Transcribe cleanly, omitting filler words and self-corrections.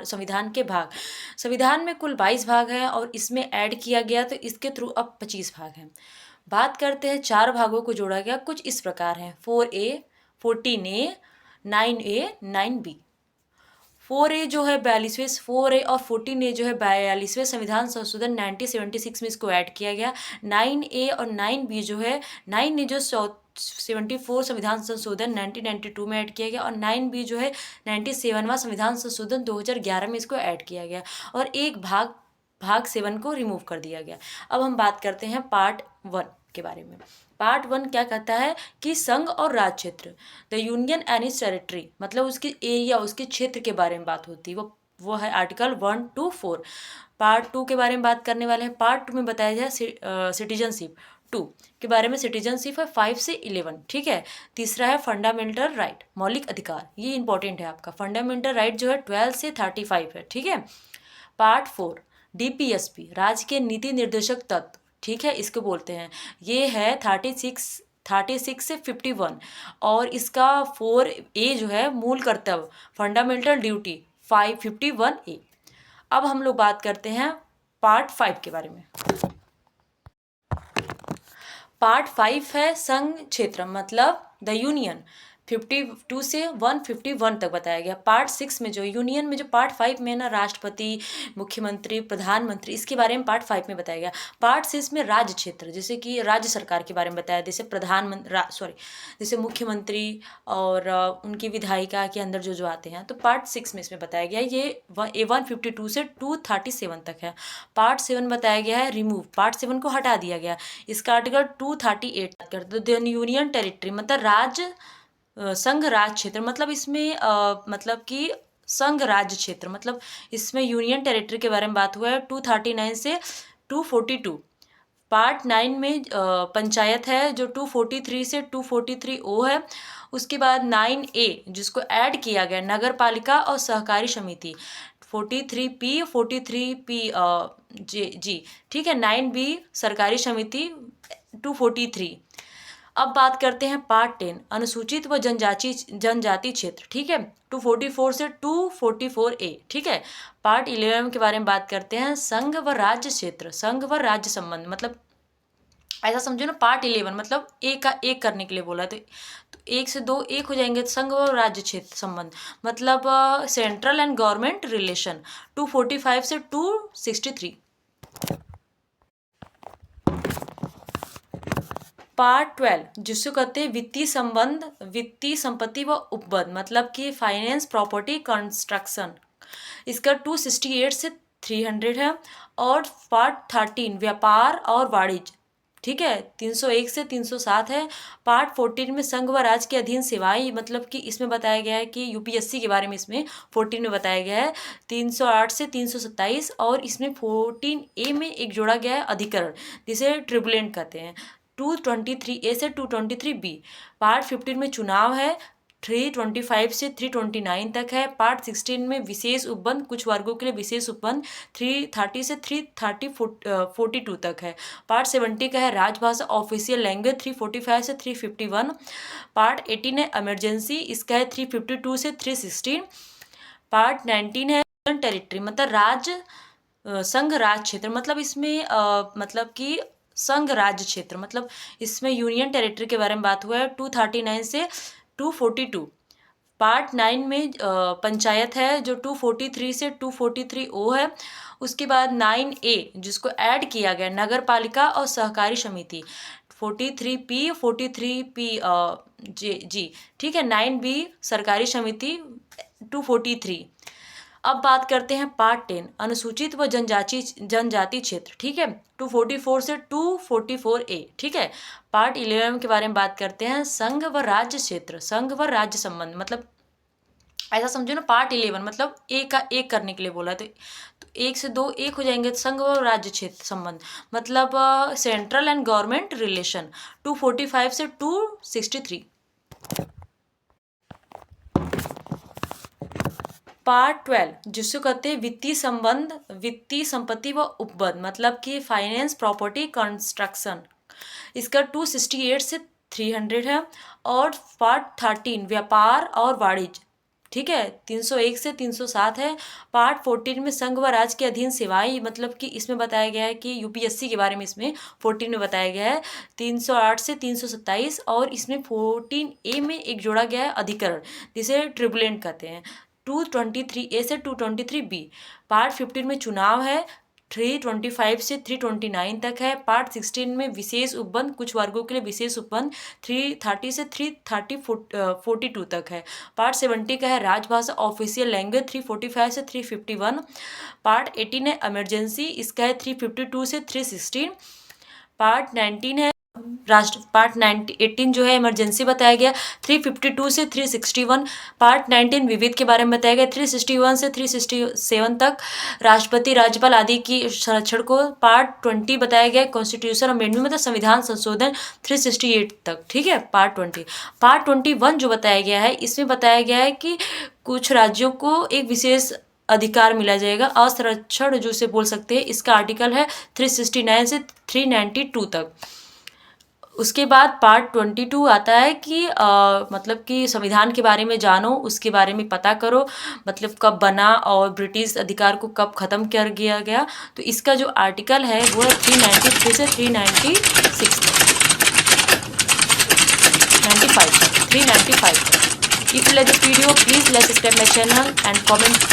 संविधान के भाग, संविधान में कुल 22 भाग हैं और इसमें ऐड किया गया तो इसके थ्रू अब 25 भाग हैं। बात करते हैं 4 भागों को जोड़ा गया, कुछ इस प्रकार हैं 4A, 14A, 9A, 9B। 4A जो है 42वें, 4A और 14A जो है 42वें संविधान संशोधन 1976 में इसको ऐड किया गया। 9A और 9B जो है 9A जो 74 संविधान संशोधन 1992 में ऐड किया गया और 9B जो है 97वां संविधान संशोधन 2011 में इसको ऐड किया गया और एक भाग 7 को रिमूव कर दिया गया। अब हम बात करते हैं पार्ट 1 के बारे में। पार्ट 1 क्या कहता है कि संघ और राज्य क्षेत्र, the union and it's territory, मतलब उसकी एरिया, उसके क्षेत्र के बारे में बात होती है। वो है आर्टिकल 1 to 4। पार्ट 2 के बारे में बात करने वाले हैं। पार्ट 2 में बताया जाए सिटीजनशिप 2 के बारे में। सिटीजनशिप है 5 से 11, ठीक है। तीसरा है फंडामेंटल राइट, मौलिक अधिकार, ये इंपॉर्टेंट है आपका। फंडामेंटल राइट जो है 12 से 35 है, ठीक है। पार्ट 4 DPSP, राज्य के नीति निर्देशक तत्व, ठीक है, इसको बोलते हैं। ये है 36 से 51 और इसका 4A जो है मूल कर्तव्य, फंडामेंटल ड्यूटी 51A। अब हम लोग बात करते हैं पार्ट 5 के बारे में। पार्ट 5 है संघ क्षेत्र, मतलब द यूनियन, 52 से 151 तक बताया गया। पार्ट 6 में जो यूनियन में जो पार्ट 5 में ना राष्ट्रपति, मुख्यमंत्री, प्रधानमंत्री, इसके बारे में पार्ट 5 में बताया गया। पार्ट 6 में राज्य क्षेत्र, जैसे कि राज्य सरकार के बारे में बताया, जैसे जैसे मुख्यमंत्री और उनकी विधायिका के अंदर जो आते हैं, तो पार्ट 6 में इसमें बताया गया। ये 152 से 237 तक है। पार्ट 7 बताया गया है रिमूव, पार्ट 7 को हटा दिया गया। इसका आर्टिकल 238 करते, तो यूनियन टेरिटरी मतलब राज्य, संघ राज्य क्षेत्र, मतलब इसमें मतलब कि संघ राज्य क्षेत्र, मतलब इसमें यूनियन टेरिटरी के बारे में बात हुआ है 239 से 242। पार्ट 9 में पंचायत है जो 243 से 243O है। उसके बाद 9A जिसको ऐड किया गया नगर पालिका और सहकारी समिति 43P 43P जी, ठीक है। 9B सरकारी समिति 243। अब बात करते हैं पार्ट 10 अनुसूचित व जनजाति क्षेत्र, ठीक है, 244 से 244A, ठीक है। पार्ट 11 के बारे में बात करते हैं संघ व राज्य क्षेत्र, संघ व राज्य संबंध, मतलब ऐसा समझो ना, पार्ट 11 मतलब एक का एक करने के लिए बोला है, तो 1 से 2 एक हो जाएंगे, तो संघ व राज्य क्षेत्र संबंध मतलब सेंट्रल एंड गवर्नमेंट रिलेशन 245 से 263। पार्ट 12 जिसको कहते हैं वित्तीय संबंध, वित्तीय संपत्ति व उपबंध, मतलब कि फाइनेंस, प्रॉपर्टी, कंस्ट्रक्शन, इसका 268 से 300 है। और पार्ट 13 व्यापार और वाणिज्य, ठीक है, 301 से 307 है। पार्ट 14 में संघ व राज्य के अधीन सेवाएं, मतलब कि इसमें बताया गया है कि UPSC के बारे में इसमें 14 में बताया गया है 308 से 327। और इसमें 14A में एक जोड़ा गया है अधिकरण, जिसे ट्रिब्यूनेट कहते हैं, 223A से 223B। पार्ट 15 में चुनाव है 325 से 329 तक है। पार्ट 16 में विशेष उपबंध, कुछ वर्गों के लिए विशेष उपबंध 330 से 342 तक है। पार्ट 70 का है राजभाषा ऑफिशियल लैंग्वेज 345 से 351। पार्ट 18 है इमरजेंसी, इसका है 352 से 316। पार्ट 19 है टेरिटरी, मतलब राज्य, संघ राज्य क्षेत्र, मतलब इसमें मतलब कि संघ राज्य क्षेत्र, मतलब इसमें यूनियन टेरिटरी के बारे में बात हुआ है 239 से 242। पार्ट 9 में पंचायत है जो 243 से 243O है। उसके बाद 9A जिसको ऐड किया गया नगर पालिका और सहकारी समिति 43P 43P जी, ठीक है। 9B सरकारी समिति 243। अब बात करते हैं पार्ट 10 अनुसूचित व जनजाति क्षेत्र, ठीक है, 244 से 244A, ठीक है। पार्ट 11 के बारे में बात करते हैं संघ व राज्य क्षेत्र, संघ व राज्य संबंध, मतलब ऐसा समझो ना, पार्ट 11 मतलब एक का एक करने के लिए बोला है, तो 1 से 2 एक हो जाएंगे, तो संघ व राज्य क्षेत्र संबंध मतलब सेंट्रल एंड गवर्नमेंट रिलेशन 245 से 263। पार्ट 12 जिसको कहते हैं वित्तीय संबंध, वित्तीय संपत्ति व उपबंध, मतलब कि फाइनेंस, प्रॉपर्टी, कंस्ट्रक्शन, इसका 268 से 300 है। और पार्ट 13 व्यापार और वाणिज्य ठीक है, 301 से 307 है। पार्ट 14 में संघ व राज्य के अधीन सेवाएं, मतलब कि इसमें बताया गया है कि यूपीएससी के बारे में इसमें 14 में बताया गया है 308 से 327, और इसमें 14A में एक जोड़ा गया है अधिकरण, जिसे ट्रिब्यूनेट कहते हैं, 223A से 223B। पार्ट 15 में चुनाव है, 325 से 329 तक है। पार्ट 16 में विशेष उपबंध, कुछ वर्गों के लिए विशेष उपबंध 330 से 342 तक है। पार्ट 70 का है राजभाषा ऑफिशियल लैंग्वेज, 345 से 351। पार्ट 18 है इमरजेंसी, इसका है 352 से 316। पार्ट 19 है पार्ट 18 जो है इमरजेंसी बताया गया 352 से 361। पार्ट 19 विविध के बारे में बताया गया 361 से 367 तक, राष्ट्रपति राज्यपाल आदि की संरक्षण को। पार्ट 20 बताया गया कॉन्स्टिट्यूशन अमेंडमेंट, मतलब संविधान संशोधन 368 तक, ठीक है। पार्ट 20। पार्ट 21 जो बताया गया है, इसमें बताया गया है कि कुछ राज्यों को एक विशेष अधिकार मिला जाएगा, असंरक्षण जो से बोल सकते हैं। इसका आर्टिकल है 369 से 392 तक। उसके बाद पार्ट 22 आता है कि मतलब कि संविधान के बारे में जानो, उसके बारे में पता करो, मतलब कब बना और ब्रिटिश अधिकार को कब ख़त्म कर दिया गया। तो इसका जो आर्टिकल है वो है 393 से 396 95 तक, 395 तक। If you like this video, please like subscribe my channel and comment